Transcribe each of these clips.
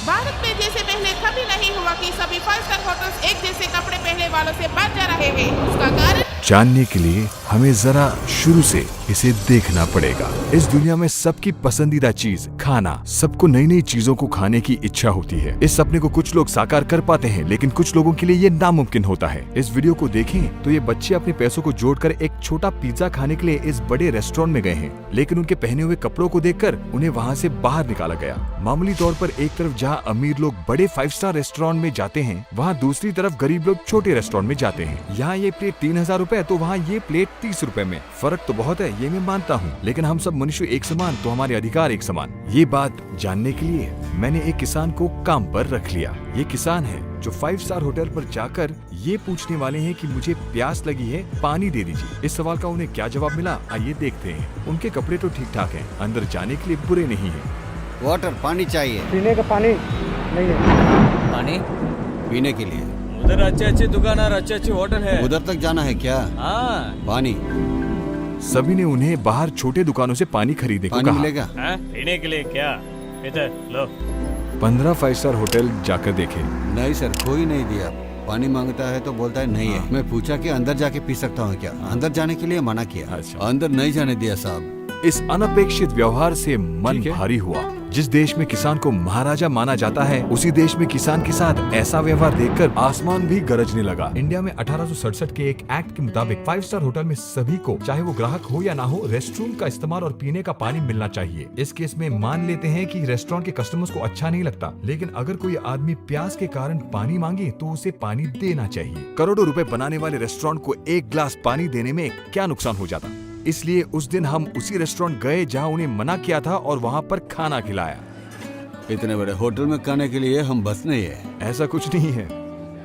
भारत में जैसे पहले कभी नहीं हुआ कि सभी 5 स्टार होटल्स एक जैसे कपड़े पहनने वालों से बच जा रहे हैं। उसका कारण जानने के लिए हमें जरा शुरू से इसे देखना पड़ेगा। इस दुनिया में सबकी पसंदीदा चीज खाना, सबको नई नई चीजों को खाने की इच्छा होती है। इस सपने को कुछ लोग साकार कर पाते हैं, लेकिन कुछ लोगों के लिए ये नामुमकिन होता है। इस वीडियो को देखें तो ये बच्चे अपने पैसों को जोड़कर एक छोटा पिज्जा खाने के लिए इस बड़े रेस्टोरेंट में गए हैं, लेकिन उनके पहने हुए कपड़ों को देखकर उन्हें वहाँ से बाहर निकाला गया। मामूली तौर पर एक तरफ जहाँ अमीर लोग बड़े 5 स्टार रेस्टोरेंट में जाते हैं, वहाँ दूसरी तरफ गरीब लोग छोटे रेस्टोरेंट में जाते हैं। यहाँ ये प्लेट 3000 रुपए तो वहाँ ये प्लेट 30 रुपए में। फर्क तो बहुत है, ये मैं मानता हूँ, लेकिन हम सब मनुष्य एक समान तो हमारे अधिकार एक समान। ये बात जानने के लिए मैंने एक किसान को काम पर रख लिया। ये किसान है जो 5 स्टार होटल पर जाकर ये पूछने वाले हैं कि मुझे प्यास लगी है, पानी दे दीजिए। इस सवाल का उन्हें क्या जवाब मिला, आइए देखते हैं। उनके कपड़े तो ठीक ठाक हैं, अंदर जाने के लिए बुरे नहीं हैं। वाटर, पानी चाहिए। पीने का पानी नहीं है। पानी पीने के लिए उधर अच्छे अच्छे दुकान और अच्छे अच्छे होटल है। उधर तक जाना है क्या? हाँ। पानी। सभी ने उन्हें बाहर छोटे दुकानों से पानी खरीदने को पानी कहा। मिलेगा? पीने के लिए क्या? इधर लो। 15 5 स्टार होटल जाकर देखे। नहीं सर, कोई नहीं दिया। पानी मांगता है तो बोलता है नहीं है। मैं पूछा कि अंदर जाके पी सकता हूँ क्या? अंदर जाने के लिए मना किया। अच्छा। अंदर नहीं जाने दिया साहब। इस अनपेक्षित व्यवहार से मन भारी हुआ। जिस देश में किसान को महाराजा माना जाता है, उसी देश में किसान के साथ ऐसा व्यवहार देखकर आसमान भी गरजने लगा। इंडिया में 1867 के एक एक्ट के मुताबिक 5 स्टार होटल में सभी को, चाहे वो ग्राहक हो या ना हो, रेस्टरूम का इस्तेमाल और पीने का पानी मिलना चाहिए। इस केस में मान लेते हैं कि रेस्टोरेंट के कस्टमर्स को अच्छा नहीं लगता, लेकिन अगर कोई आदमी प्यास के कारण पानी मांगे तो उसे पानी देना चाहिए। करोड़ों रुपए बनाने वाले रेस्टोरेंट को एक गिलास पानी देने में क्या नुकसान हो जाता। इसलिए उस दिन हम उसी रेस्टोरेंट गए जहां उन्हें मना किया था और वहां पर खाना खिलाया। इतने बड़े होटल में खाने के लिए हम बस नहीं है। ऐसा कुछ नहीं है।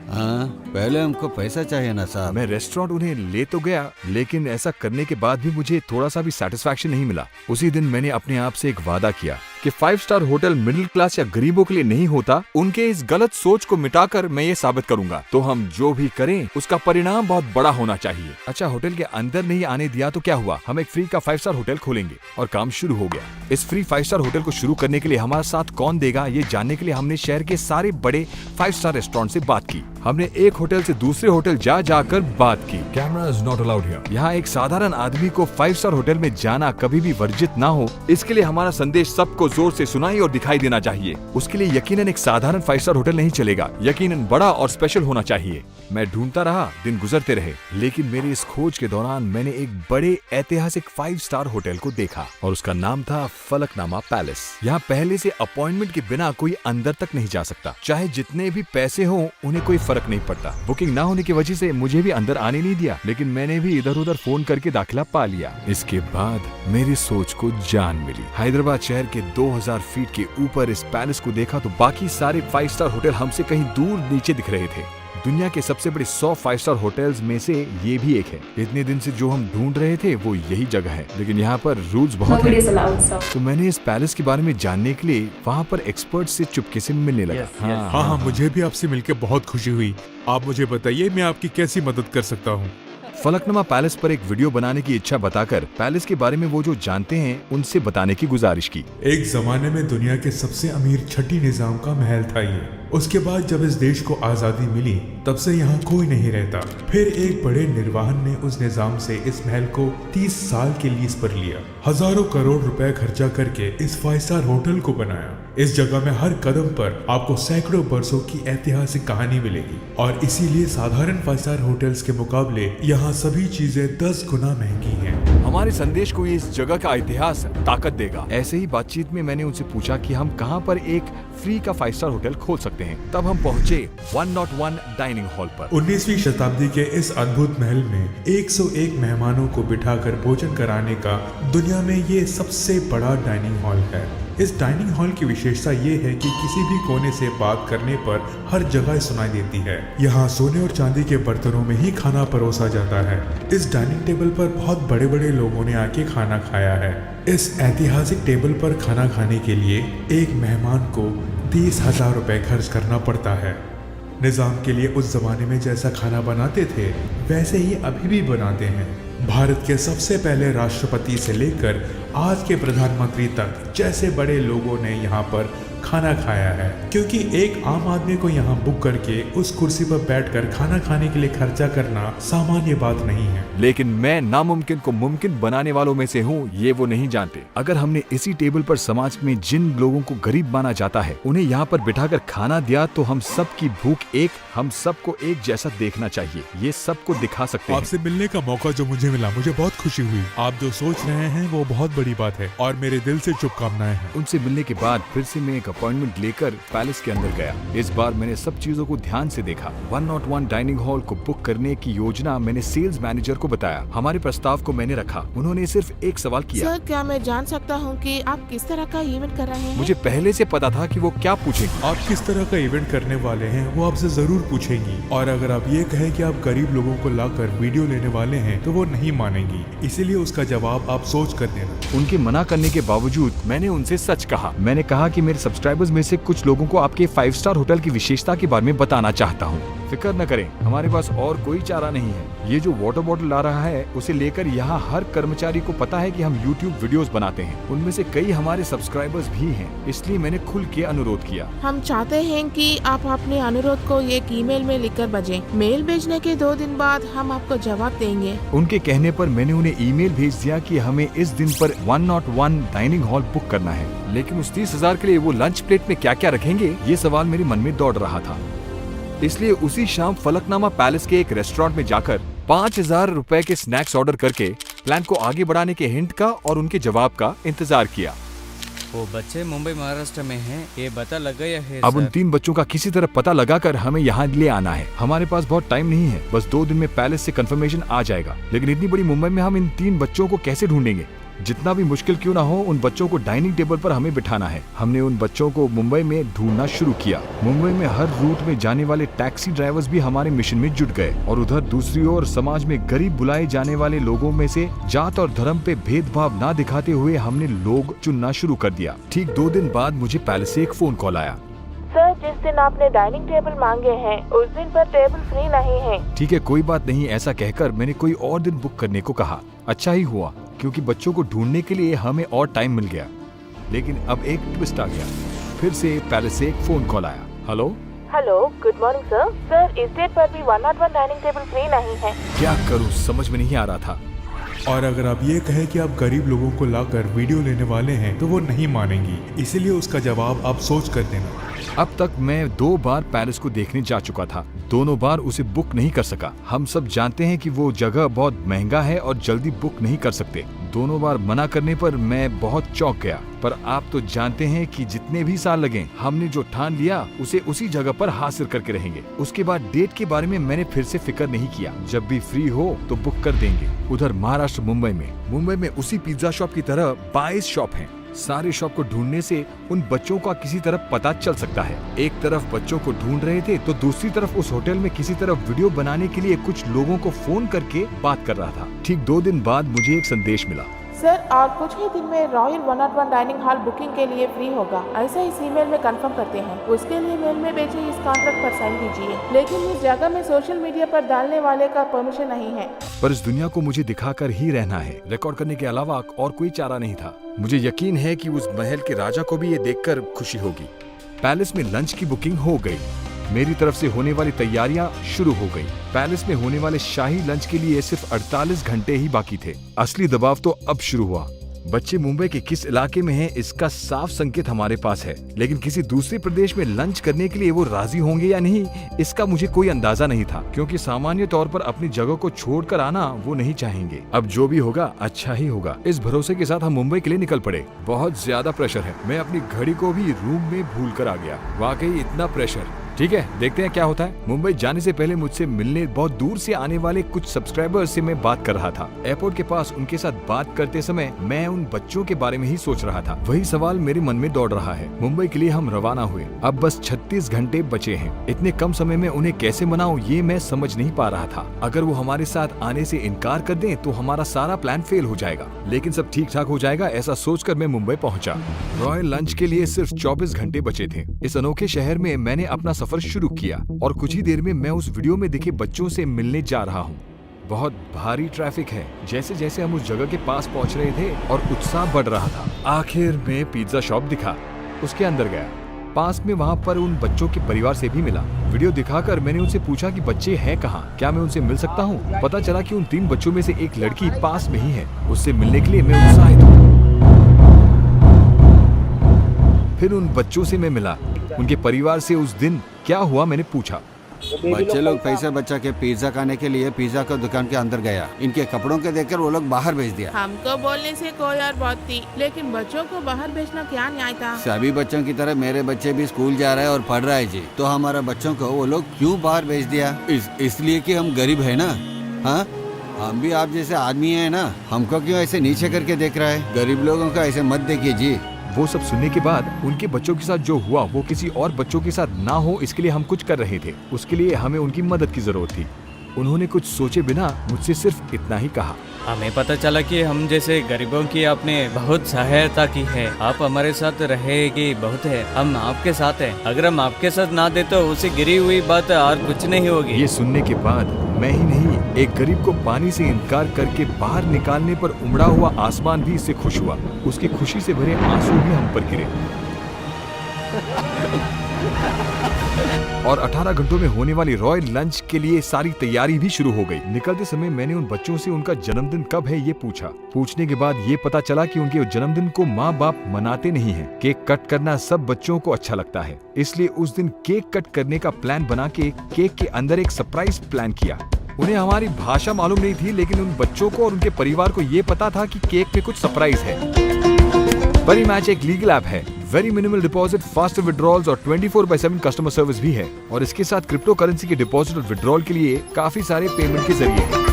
हाँ, पहले हमको पैसा चाहिए ना साहब। मैं रेस्टोरेंट उन्हें ले तो गया, लेकिन ऐसा करने के बाद भी मुझे थोड़ा सा भी सेटिस्फैक्शन नहीं मिला। उसी दिन मैंने अपने आप से एक वादा किया कि 5 स्टार होटल मिडिल क्लास या गरीबों के लिए नहीं होता। उनके इस गलत सोच को मिटाकर मैं ये साबित करूंगा। तो हम जो भी करें उसका परिणाम बहुत बड़ा होना चाहिए। अच्छा, होटल के अंदर नहीं आने दिया तो क्या हुआ, हम एक फ्री का 5 स्टार होटल खोलेंगे और काम शुरू हो गया। इस फ्री 5 स्टार होटल को शुरू करने के लिए हमारा साथ कौन देगा, ये जानने के लिए हमने शहर के सारे बड़े 5 स्टार रेस्टोरेंट से बात की। हमने एक होटल से दूसरे होटल जाकर बात की। Camera is not allowed here. यहाँ एक साधारण आदमी को 5 स्टार होटल में जाना कभी भी वर्जित ना हो, इसके लिए हमारा संदेश सबको जोर से सुनाई और दिखाई देना चाहिए। उसके लिए यकीनन एक साधारण 5 स्टार होटल नहीं चलेगा, यकीनन बड़ा और स्पेशल होना चाहिए। मैं ढूंढता रहा, दिन गुजरते रहे, लेकिन मेरी इस खोज के दौरान मैंने एक बड़े ऐतिहासिक 5 स्टार होटल को देखा और उसका नाम था फलकनामा पैलेस। यहाँ पहले से अपॉइंटमेंट के बिना कोई अंदर तक नहीं जा सकता। चाहे जितने भी पैसे हो, उन्हें कोई फर्क नहीं पड़ता। बुकिंग ना होने की वजह से मुझे भी अंदर आने नहीं दिया, लेकिन मैंने भी इधर उधर फोन करके दाखिला पा लिया। इसके बाद मेरी सोच को जान मिली। हैदराबाद शहर के 2000 फीट के ऊपर इस पैलेस को देखा तो बाकी सारे 5 स्टार होटल हमसे कहीं दूर नीचे दिख रहे थे। दुनिया के सबसे बड़े 100 5 स्टार होटल्स में से ये भी एक है। इतने दिन से जो हम ढूंढ रहे थे वो यही जगह है, लेकिन यहाँ पर रूल्स बहुत हैं। तो मैंने इस पैलेस के बारे में जानने के लिए वहाँ पर एक्सपर्ट से चुपके से मिलने लगा। हाँ, मुझे भी आपसे मिलकर बहुत खुशी हुई। आप मुझे बताइए, मैं आपकी कैसी मदद कर सकता हूँ? फलकनुमा पैलेस पर एक वीडियो बनाने की इच्छा बताकर पैलेस के बारे में वो जो जानते हैं उनसे बताने की गुजारिश की। एक जमाने में दुनिया के सबसे अमीर छठी निजाम का महल था ये। उसके बाद जब इस देश को आजादी मिली, तब से यहाँ कोई नहीं रहता। फिर एक बड़े निर्वाहन ने उस निजाम से इस महल को 30 साल के लीज पर लिया। हजारों करोड़ रुपए खर्चा करके इस 5 स्टार होटल को बनाया। इस जगह में हर कदम पर आपको सैकड़ों बरसों की ऐतिहासिक कहानी मिलेगी और इसीलिए साधारण 5 स्टार होटल्स के मुकाबले यहाँ सभी चीजें 10 गुना महंगी हैं। हमारे संदेश को इस जगह का इतिहास ताकत देगा। ऐसे ही बातचीत में मैंने उनसे पूछा कि हम कहाँ पर एक फ्री का 5 स्टार होटल खोल सकते हैं। तब हम पहुँचे 101 डाइनिंग हॉल पर। 19वीं शताब्दी के इस अद्भुत महल में 101 मेहमानों को बिठाकर भोजन कराने का दुनिया में ये सबसे बड़ा डाइनिंग हॉल है। इस डाइनिंग हॉल की विशेषता ये है कि किसी भी कोने से बात करने पर हर जगह सुनाई देती है। यहाँ सोने और चांदी के बर्तनों में ही खाना परोसा जाता है। इस डाइनिंग टेबल पर बहुत बड़े बड़े लोगों ने आके खाना खाया है। इस ऐतिहासिक टेबल पर खाना खाने के लिए एक मेहमान को 30,000 रुपए खर्च करना पड़ता है। निजाम के लिए उस जमाने में जैसा खाना बनाते थे वैसे ही अभी भी बनाते हैं। भारत के सबसे पहले राष्ट्रपति से लेकर आज के प्रधानमंत्री तक जैसे बड़े लोगों ने यहाँ पर खाना खाया है, क्योंकि एक आम आदमी को यहाँ बुक करके उस कुर्सी पर बैठकर खाना खाने के लिए खर्चा करना सामान्य बात नहीं है। लेकिन मैं नामुमकिन को मुमकिन बनाने वालों में से हूँ, ये वो नहीं जानते। अगर हमने इसी टेबल पर समाज में जिन लोगों को गरीब माना जाता है उन्हें यहाँ पर बिठाकर खाना दिया तो हम सबकी भूख एक, हम सबको एक जैसा देखना चाहिए। ये सबको दिखा सकते हैं। आपसे मिलने का मौका जो मुझे मिला, मुझे बहुत खुशी हुई। आप जो सोच रहे हैं वो बहुत बड़ी बात है और मेरे दिल से शुभकामनाएं हैं। उनसे मिलने के बाद फिर से मैं एक अपॉइंटमेंट लेकर पैलेस के अंदर गया। इस बार मैंने सब चीजों को ध्यान से देखा। 101 डाइनिंग हॉल को बुक करने की योजना मैंने सेल्स मैनेजर को बताया। हमारे प्रस्ताव को मैंने रखा। उन्होंने सिर्फ एक सवाल किया, सर क्या मैं जान सकता हूँ कि आप किस तरह का इवेंट कर रहे हैं? मुझे पहले से पता था कि वो क्या पूछेंगी। आप किस तरह का इवेंट करने वाले हैं वो आपसे जरूर पूछेंगी, और अगर आप ये कहें कि आप गरीब लोगों को लाकर वीडियो लेने वाले हैं तो वो नहीं मानेंगी। इसीलिए उसका जवाब आप सोच कर देना। उनके मना करने के बावजूद मैंने उनसे सच कहा। मैंने कहा कि मेरे सब्सक्राइबर्स में से कुछ लोगों को आपके 5 स्टार होटल की विशेषता के बारे में बताना चाहता हूँ। फिक्र न करें, हमारे पास और कोई चारा नहीं है। ये जो वाटर बॉटल ला रहा है उसे लेकर यहाँ हर कर्मचारी को पता है कि हम YouTube वीडियोस बनाते हैं। उनमें से कई हमारे सब्सक्राइबर्स भी हैं, इसलिए मैंने खुल के अनुरोध किया। हम चाहते हैं कि आप अपने अनुरोध को एक ईमेल में लिखकर भेजें। मेल भेजने के 2 दिन बाद हम आपको जवाब देंगे। उनके कहने पर मैंने उन्हें ईमेल भेज दिया कि हमें इस दिन पर 101 डाइनिंग हॉल बुक करना है। लेकिन उस 30,000 के लिए वो लंच प्लेट में क्या क्या रखेंगे, ये सवाल मेरे मन में दौड़ रहा था। इसलिए उसी शाम फलकनामा पैलेस के एक रेस्टोरेंट में जाकर 5,000 रुपए के स्नैक्स ऑर्डर करके प्लान को आगे बढ़ाने के हिंट का और उनके जवाब का इंतजार किया। वो बच्चे मुंबई महाराष्ट्र में हैं, ये पता लग गया है अब उन सर। 3 बच्चों का किसी तरह पता लगाकर हमें यहाँ ले आना है। हमारे पास बहुत टाइम नहीं है, बस 2 दिन में पैलेस से कंफर्मेशन आ जाएगा। लेकिन इतनी बड़ी मुंबई में हम इन 3 बच्चों को कैसे ढूंढेंगे? जितना भी मुश्किल क्यों ना हो, उन बच्चों को डाइनिंग टेबल पर हमें बिठाना है। हमने उन बच्चों को मुंबई में ढूंढना शुरू किया। मुंबई में हर रूट में जाने वाले टैक्सी ड्राइवर्स भी हमारे मिशन में जुट गए, और उधर दूसरी ओर समाज में गरीब बुलाए जाने वाले लोगों में से जात और धर्म पे भेदभाव ना दिखाते हुए हमने लोग चुनना शुरू कर दिया। ठीक 2 दिन बाद मुझे पैलेस से एक फोन कॉल आया। सर जिस दिन आपने डाइनिंग टेबल मांगे हैं उस दिन पर टेबल फ्री नहीं है। ठीक है, कोई बात नहीं। ऐसा कहकर मैंने कोई और दिन बुक करने को कहा। अच्छा ही हुआ, क्योंकि बच्चों को ढूंढने के लिए हमें और टाइम मिल गया। लेकिन अब एक ट्विस्ट आ गया। फिर से पैलेस से एक फोन कॉल आया। Hello hello, good morning sir. Sir इस डेट पर भी 101 डाइनिंग टेबल फ्री नहीं है। क्या करूं, समझ में नहीं आ रहा था। और अगर आप ये कहें कि आप गरीब लोगों को लाकर वीडियो लेने वाले हैं तो वो नहीं मानेंगी। इसीलिए उसका जवाब आप सोच कर देना। अब तक मैं 2 बार पैलेस को देखने जा चुका था। दोनों बार उसे बुक नहीं कर सका। हम सब जानते हैं कि वो जगह बहुत महंगा है और जल्दी बुक नहीं कर सकते। दोनों बार मना करने पर मैं बहुत चौंक गया। पर आप तो जानते हैं कि जितने भी साल लगे, हमने जो ठान लिया उसे उसी जगह पर हासिल करके रहेंगे। उसके बाद डेट के बारे में मैंने फिर से फिक्र नहीं किया। जब भी फ्री हो तो बुक कर देंगे। उधर महाराष्ट्र मुंबई में उसी पिज्जा शॉप की तरह 22 शॉप हैं। सारे शॉप को ढूंढने से उन बच्चों का किसी तरह पता चल सकता है। एक तरफ बच्चों को ढूंढ रहे थे तो दूसरी तरफ उस होटल में किसी तरफ वीडियो बनाने के लिए कुछ लोगों को फोन करके बात कर रहा था। ठीक 2 दिन बाद मुझे एक संदेश मिला। सर और कुछ ही दिन में रॉयल 101 डाइनिंग हॉल बुकिंग के लिए फ्री होगा, ऐसा इस ईमेल में कंफर्म करते हैं। उसके लिए मेल में भेजे इस कॉन्ट्रैक्ट पर साइन कीजिए। लेकिन इस जगह में सोशल मीडिया पर डालने वाले का परमिशन नहीं है। पर इस दुनिया को मुझे दिखाकर ही रहना है। रिकॉर्ड करने के अलावा और कोई चारा नहीं था। मुझे यकीन है कि उस महल के राजा को भी ये देखकर खुशी होगी। पैलेस में लंच की बुकिंग हो गई। मेरी तरफ से होने वाली तैयारियां शुरू हो गई। पैलेस में होने वाले शाही लंच के लिए सिर्फ 48 घंटे ही बाकी थे। असली दबाव तो अब शुरू हुआ। बच्चे मुंबई के किस इलाके में हैं, इसका साफ संकेत हमारे पास है, लेकिन किसी दूसरे प्रदेश में लंच करने के लिए वो राजी होंगे या नहीं, इसका मुझे कोई अंदाजा नहीं था, क्योंकि सामान्य तौर पर अपनी जगह को छोड़कर आना वो नहीं चाहेंगे। अब जो भी होगा अच्छा ही होगा। इस भरोसे के साथ हम मुंबई के लिए निकल पड़े। बहुत ज्यादा प्रेशर है। मैं अपनी घड़ी को भी रूम में भूल कर आ गया। वाकई इतना प्रेशर। ठीक है, देखते हैं क्या होता है। मुंबई जाने से पहले मुझसे मिलने बहुत दूर से आने वाले कुछ सब्सक्राइबर्स से मैं बात कर रहा था। एयरपोर्ट के पास उनके साथ बात करते समय मैं उन बच्चों के बारे में ही सोच रहा था। वही सवाल मेरे मन में दौड़ रहा है। मुंबई के लिए हम रवाना हुए। अब बस 36 घंटे बचे हैं। इतने कम समय में उन्हें कैसे मनाऊं, ये मैं समझ नहीं पा रहा था। अगर वो हमारे साथ आने से इनकार कर दें तो हमारा सारा प्लान फेल हो जाएगा, लेकिन सब ठीक ठाक हो जाएगा, ऐसा सोचकर मैं मुंबई पहुंचा। रॉयल लंच के लिए सिर्फ 24 घंटे बचे थे। इस अनोखे शहर में मैंने अपना सफर शुरू किया और कुछ ही देर में मैं उस वीडियो में दिखे बच्चों से मिलने जा रहा हूँ। बहुत भारी ट्रैफिक है। जैसे जैसे हम उस जगह के पास पहुंच रहे थे और उत्साह बढ़ रहा था। आखिर में पिज्जा शॉप दिखा। उसके अंदर गया। पास में वहाँ पर उन बच्चों के परिवार से भी मिला। वीडियो दिखाकर मैंने उनसे पूछा कि बच्चे हैं कहाँ, क्या मैं उनसे मिल सकता हूँ। पता चला कि उन 3 बच्चों में से एक लड़की पास में ही है। उससे मिलने के लिए मैं उत्साहित हूँ। फिर उन बच्चों से मैं मिला। उनके परिवार से उस दिन क्या हुआ मैंने पूछा। बच्चे लोग पैसे बचा के पिज्जा खाने के लिए पिज्जा का दुकान के अंदर गया। इनके कपड़ों के देखकर वो लोग बाहर भेज दिया। हमको बोलने से कोई और बात थी, लेकिन बच्चों को बाहर भेजना क्या न्याय था? सभी बच्चों की तरह मेरे बच्चे भी स्कूल जा रहे हैं और पढ़ रहे हैं जी। तो हमारा बच्चों को वो लोग क्यों बाहर भेज दिया? इसलिए कि हम गरीब है ना। हाँ, हम भी आप जैसे आदमी है ना, हमको क्यों ऐसे नीचे करके देख रहा है? गरीब लोगों को ऐसे मत देखिए जी। वो सब सुनने के बाद उनके बच्चों के साथ जो हुआ वो किसी और बच्चों के साथ ना हो, इसके लिए हम कुछ कर रहे थे। उसके लिए हमें उनकी मदद की जरूरत थी। उन्होंने कुछ सोचे बिना मुझसे सिर्फ इतना ही कहा। हमें पता चला कि हम जैसे गरीबों की आपने बहुत सहायता की है। आप हमारे साथ रहेगी बहुत है, हम आपके साथ हैं। अगर हम आपके साथ ना दे तो उसे गिरी हुई बात और कुछ नहीं होगी। ये सुनने के बाद मैं ही नहीं, एक गरीब को पानी से इनकार करके बाहर निकालने पर उमड़ा हुआ आसमान भी इससे खुश हुआ। उसकी खुशी से भरे आंसू भी हम पर गिरे। और 18 घंटों में होने वाली रॉयल लंच के लिए सारी तैयारी भी शुरू हो गई। निकलते समय मैंने उन बच्चों से उनका जन्मदिन कब है ये पूछा। पूछने के बाद ये पता चला कि उनके जन्मदिन को माँ बाप मनाते नहीं हैं। केक कट करना सब बच्चों को अच्छा लगता है, इसलिए उस दिन केक कट करने का प्लान बना के केक के अंदर एक सरप्राइज प्लान किया। उन्हें हमारी भाषा मालूम नहीं थी, लेकिन उन बच्चों को और उनके परिवार को ये पता था कि केक में कुछ सरप्राइज है। परी मैच एक लीगल ऐप है। Very minimal deposit, faster withdrawals और 24/7 कस्टमर सर्विस भी है। और इसके साथ क्रिप्टो करेंसी के डिपॉजिट और विड्रॉल के लिए काफी सारे पेमेंट के जरिए हैं।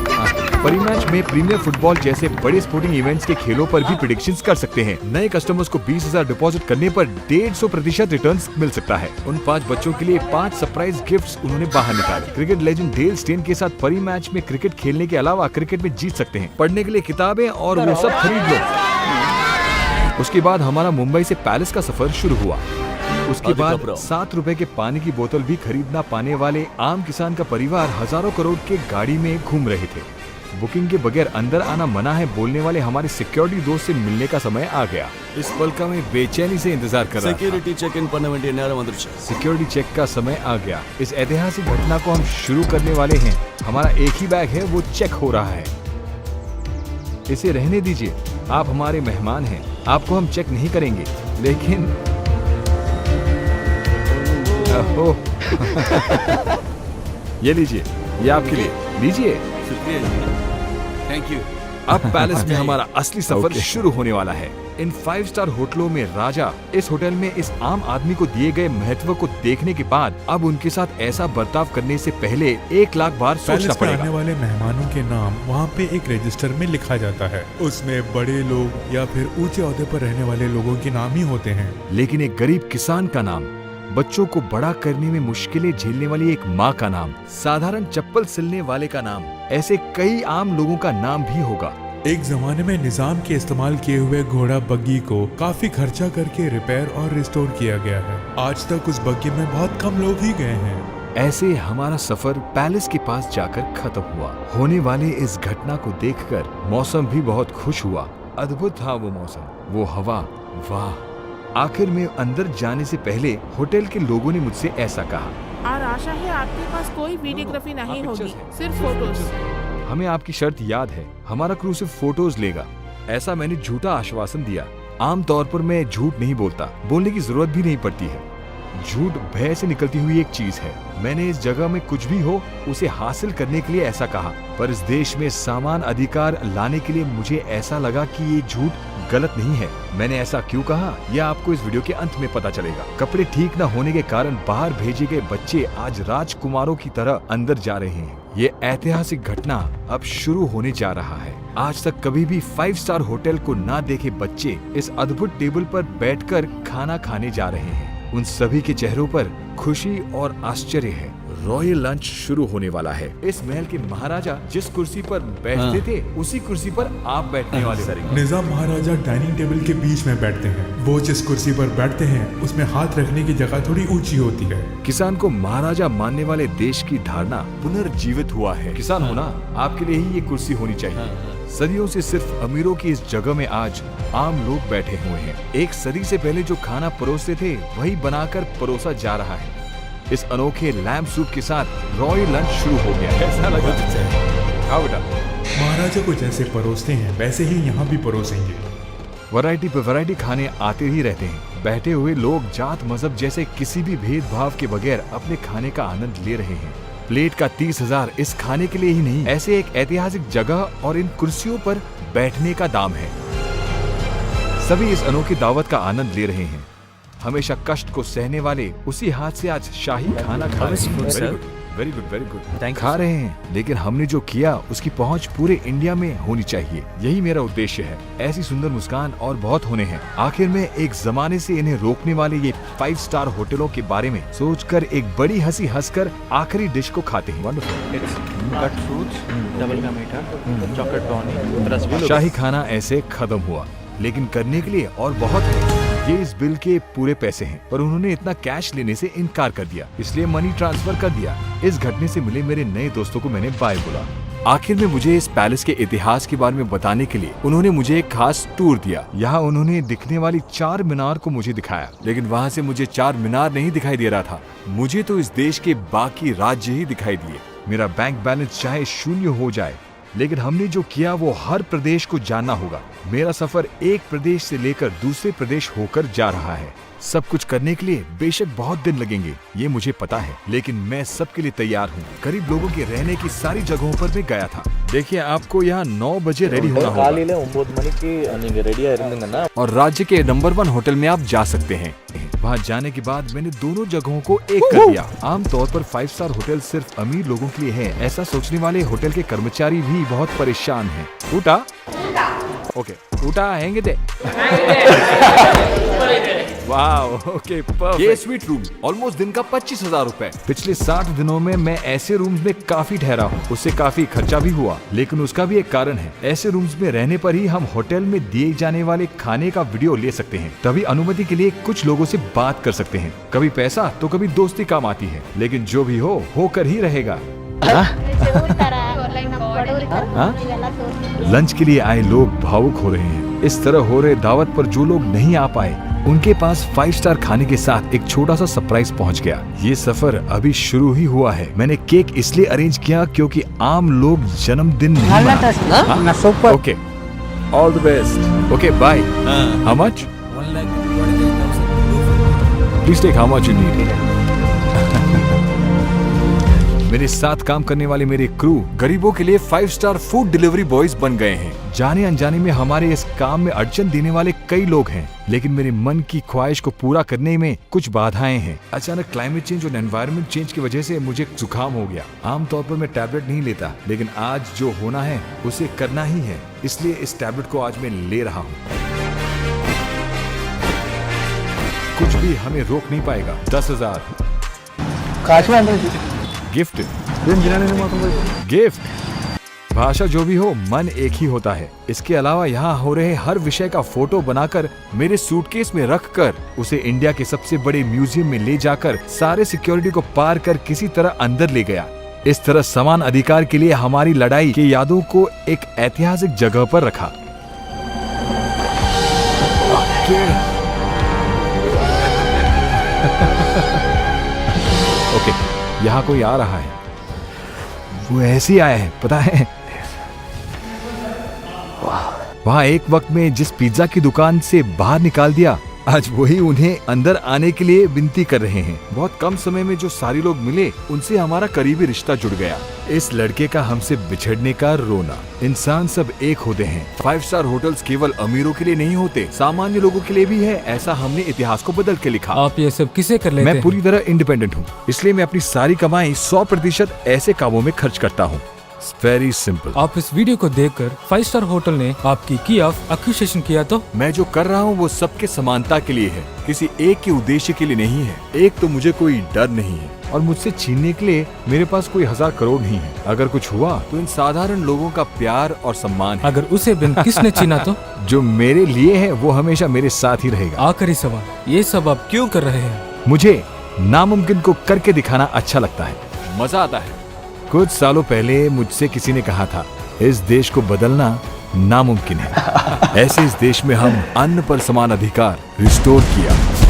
परी मैच में प्रीमियर फुटबॉल जैसे बड़े स्पोर्टिंग इवेंट्स के खेलों पर भी प्रेडिक्शंस कर सकते हैं। नए कस्टमर्स को 20,000 डिपॉजिट करने पर 150% रिटर्न्स मिल सकता है। उन 5 बच्चों के लिए 5 सरप्राइज गिफ्ट्स उन्होंने बाहर निकाले। क्रिकेट लेजेंड डेल स्टेन के साथ परी मैच में क्रिकेट खेलने के अलावा क्रिकेट में जीत सकते हैं। पढ़ने के लिए किताबें और वो सब खरीद लो। उसके बाद हमारा मुंबई से पैलेस का सफर शुरू हुआ। उसके बाद 7 रुपए के पानी की बोतल भी खरीदना पाने वाले आम किसान का परिवार हजारों करोड़ के गाड़ी में घूम रहे थे। बुकिंग के बगैर अंदर आना मना है बोलने वाले हमारे सिक्योरिटी दोस्त से मिलने का समय आ गया। इस पल का मैं बेचैनी से इंतजार कर रहा था। सिक्योरिटी चेक इन பண்ண வேண்டிய நேரம் வந்துருச்சு। सिक्योरिटी चेक का समय आ गया। इस ऐतिहासिक घटना को हम शुरू करने वाले हैं। हमारा एक ही बैग है, वो चेक हो रहा है। इसे रहने दीजिए, आप हमारे मेहमान हैं। आपको हम चेक नहीं करेंगे, लेकिन ये लीजिए, ये आपके लिए, लीजिए। शुक्रिया जी, थैंक यू। अब पैलेस में हमारा असली सफर शुरू होने वाला है। इन 5 स्टार होटलों में राजा इस होटल में इस आम आदमी को दिए गए महत्व को देखने के बाद अब उनके साथ ऐसा बर्ताव करने से पहले 1 लाख बार सोचना पैलेस में आने पड़ेगा। वाले मेहमानों के नाम वहाँ पे एक रजिस्टर में लिखा जाता है। उसमें बड़े लोग या फिर ऊंचे ओहदे पर रहने वाले लोगों के नाम ही होते हैं। लेकिन एक गरीब किसान का नाम, बच्चों को बड़ा करने में मुश्किलें झेलने वाली एक माँ का नाम, साधारण चप्पल सिलने वाले का नाम, ऐसे कई आम लोगों का नाम भी होगा। एक जमाने में निजाम के इस्तेमाल किए हुए घोड़ा बग्गी को काफी खर्चा करके रिपेयर और रिस्टोर किया गया है। आज तक उस बग्गी में बहुत कम लोग ही गए हैं। ऐसे हमारा सफर पैलेस के पास जाकर खत्म हुआ। होने वाले इस घटना को देखकर मौसम भी बहुत खुश हुआ। अद्भुत था वो मौसम, वो हवा, वाह। आखिर में अंदर जाने से पहले होटल के लोगों ने मुझसे ऐसा कहा, और आशा है आपके पास कोई वीडियोग्राफी नहीं हाँ, होगी, pictures है। सिर्फ फोटोज। हमें आपकी शर्त याद है, हमारा क्रू सिर्फ फोटोज लेगा। ऐसा मैंने झूठा आश्वासन दिया। आमतौर पर मैं झूठ नहीं बोलता, बोलने की जरूरत भी नहीं पड़ती है। झूठ भय से निकलती हुई एक चीज है। मैंने इस जगह में कुछ भी हो उसे हासिल करने के लिए ऐसा कहा, पर इस देश में समान अधिकार लाने के लिए मुझे ऐसा लगा कि ये झूठ गलत नहीं है। मैंने ऐसा क्यों कहा यह आपको इस वीडियो के अंत में पता चलेगा। कपड़े ठीक न होने के कारण बाहर भेजे गए बच्चे आज राजकुमारों की तरह अंदर जा रहे हैं। ये ऐतिहासिक घटना अब शुरू होने जा रहा है। आज तक कभी भी 5 स्टार होटल को ना देखे बच्चे इस अद्भुत टेबल पर बैठकर खाना खाने जा रहे हैं। उन सभी के चेहरों पर खुशी और आश्चर्य है। रॉयल लंच शुरू होने वाला है। इस महल के महाराजा जिस कुर्सी पर बैठते थे उसी कुर्सी पर आप बैठने वाले हैं। निजाम महाराजा डाइनिंग टेबल के बीच में बैठते हैं। वो जिस कुर्सी पर बैठते हैं उसमें हाथ रखने की जगह थोड़ी ऊंची होती है। किसान को महाराजा मानने वाले देश की धारणा पुनर्जीवित हुआ है। किसान होना आपके लिए ही ये कुर्सी होनी चाहिए। सदियों से सिर्फ अमीरों की इस जगह में आज आम लोग बैठे हुए हैं। एक सदी से पहले जो खाना परोसते थे वही बनाकर परोसा जा रहा है। इस अनोखे लैम्प सूप के साथ रॉयल लंच शुरू हो गया। कैसा लगा? हाँ बेटा। महाराजा को जैसे परोसते हैं वैसे ही यहाँ भी परोसेंगे। वैरायटी पे वैरायटी खाने आते ही रहते हैं। बैठे हुए लोग जात मजहब जैसे किसी भी भेदभाव के बगैर अपने खाने का आनंद ले रहे हैं। प्लेट का 30,000 इस खाने के लिए ही नहीं, ऐसे एक ऐतिहासिक जगह और इन कुर्सियों पर बैठने का दाम है। सभी इस अनोखी दावत का आनंद ले रहे हैं। हमेशा कष्ट को सहने वाले उसी हाथ से आज शाही खाना खा रहे हैं। Very good, very good. खा रहे हैं, लेकिन हमने जो किया उसकी पहुंच पूरे इंडिया में होनी चाहिए। यही मेरा उद्देश्य है। ऐसी सुंदर मुस्कान और बहुत होने हैं। आखिर में एक जमाने से इन्हें रोकने वाले ये 5 स्टार होटलों के बारे में सोचकर एक बड़ी हंसी हंसकर आखिरी डिश को खाते हैं। शाही खाना ऐसे खत्म हुआ, लेकिन करने के लिए और बहुत है। ये इस बिल के पूरे पैसे हैं, पर उन्होंने इतना कैश लेने से इनकार कर दिया, इसलिए मनी ट्रांसफर कर दिया। इस घटने से मिले मेरे नए दोस्तों को मैंने बाय बोला। आखिर में मुझे इस पैलेस के इतिहास के बारे में बताने के लिए उन्होंने मुझे एक खास टूर दिया। यहाँ उन्होंने दिखने वाली 4 मीनार को मुझे दिखाया, लेकिन वहाँ से मुझे 4 मीनार नहीं दिखाई दे रहा था। मुझे तो इस देश के बाकी राज्य ही दिखाई दिए। मेरा बैंक बैलेंस चाहे शून्य हो जाए, लेकिन हमने जो किया वो हर प्रदेश को जानना होगा। मेरा सफर एक प्रदेश से लेकर दूसरे प्रदेश होकर जा रहा है। सब कुछ करने के लिए बेशक बहुत दिन लगेंगे, ये मुझे पता है, लेकिन मैं सबके लिए तैयार हूँ। गरीब लोगों के रहने की सारी जगहों पर मैं गया था। देखिए, आपको यहाँ 9 बजे रेडी होना होगा और राज्य के नंबर 1 होटल में आप जा सकते हैं। वहाँ जाने के बाद मैंने दोनों जगहों को एक कर दिया। आमतौर पर 5 स्टार होटल सिर्फ अमीर लोगों के लिए है, ऐसा सोचने वाले होटल के कर्मचारी भी बहुत परेशान हैं। उठा ओके, उठा हैंगे दे। Wow, okay, perfect. ये स्वीट रूम ऑलमोस्ट दिन का 25,000 रुपए। पिछले 60 दिनों में मैं ऐसे रूम्स में काफी ठहरा हूँ, उससे काफी खर्चा भी हुआ, लेकिन उसका भी एक कारण है। ऐसे रूम्स में रहने पर ही हम होटल में दिए जाने वाले खाने का वीडियो ले सकते हैं। तभी अनुमति के लिए कुछ लोगों से बात कर सकते हैं। कभी पैसा तो कभी दोस्ती काम आती है, लेकिन जो भी हो होकर ही रहेगा। लंच के लिए आए लोग भावुक हो रहे हैं। इस तरह हो रहे दावत पर जो लोग नहीं आ पाए, उनके पास 5 स्टार खाने के साथ एक छोटा सा सरप्राइज पहुंच गया। ये सफर अभी शुरू ही हुआ है। मैंने केक इसलिए अरेंज किया क्योंकि आम लोग जन्मदिन नहीं मनाते। Okay, all the best. Okay, bye. How much? 1,20,000। Please take how much you need. मेरे साथ काम करने वाले मेरे क्रू गरीबों के लिए 5 स्टार फूड डिलीवरी बॉयज बन गए हैं। जाने अनजाने में हमारे इस काम में अड़चन देने वाले कई लोग हैं, लेकिन मेरे मन की ख्वाहिश को पूरा करने में कुछ बाधाएं हैं। अचानक क्लाइमेट चेंज और एनवायरनमेंट चेंज की वजह से मुझे जुकाम हो गया। आमतौर पर मैं टैबलेट नहीं लेता, लेकिन आज जो होना है उसे करना ही है, इसलिए इस टैबलेट को आज मैं ले रहा हूँ। कुछ भी हमें रोक नहीं पाएगा। 10,000 गिफ्ट। भाषा जो भी हो, मन एक ही होता है। इसके अलावा यहाँ हो रहे हर विषय का फोटो बनाकर मेरे सूटकेस में रखकर उसे इंडिया के सबसे बड़े म्यूजियम में ले जाकर सारे सिक्योरिटी को पार कर किसी तरह अंदर ले गया। इस तरह समान अधिकार के लिए हमारी लड़ाई की यादों को एक ऐतिहासिक जगह पर रखा। ओके, यहाँ कोई आ रहा है। वो ऐसे ही आया है, पता है। वहाँ एक वक्त में जिस पिज्जा की दुकान से बाहर निकाल दिया, आज वही उन्हें अंदर आने के लिए विनती कर रहे हैं। बहुत कम समय में जो सारे लोग मिले, उनसे हमारा करीबी रिश्ता जुड़ गया। इस लड़के का हमसे बिछड़ने का रोना। इंसान सब एक होते हैं। 5 स्टार होटल्स केवल अमीरों के लिए नहीं होते, सामान्य लोगों के लिए भी है। ऐसा हमने इतिहास को बदल के लिखा। आप ये सब किसे कर लेते हैं? मैं पूरी तरह इंडिपेंडेंट हूँ, इसलिए मैं अपनी सारी कमाई 100% ऐसे कामों में खर्च करता हूँ। Very simple. आप इस वीडियो को देखकर 5 स्टार होटल ने आपकी की ऑफ एक्यूजेशन किया तो? मैं जो कर रहा हूँ वो सबके समानता के लिए है, किसी एक के उद्देश्य के लिए नहीं है। एक तो मुझे कोई डर नहीं है और मुझसे छीनने के लिए मेरे पास कोई 1000 करोड़ नहीं है। अगर कुछ हुआ तो इन साधारण लोगों का प्यार और सम्मान है। अगर उसे बिन किसने छीना तो? जो मेरे लिए है वो हमेशा मेरे साथ ही रहेगा। आखिरी सवाल, ये सब आप क्यों कर रहे हैं? मुझे नामुमकिन को करके दिखाना अच्छा लगता है, मजा आता है। कुछ सालों पहले मुझसे किसी ने कहा था, इस देश को बदलना नामुमकिन है। ऐसे इस देश में हम अन्न पर समान अधिकार रिस्टोर किया।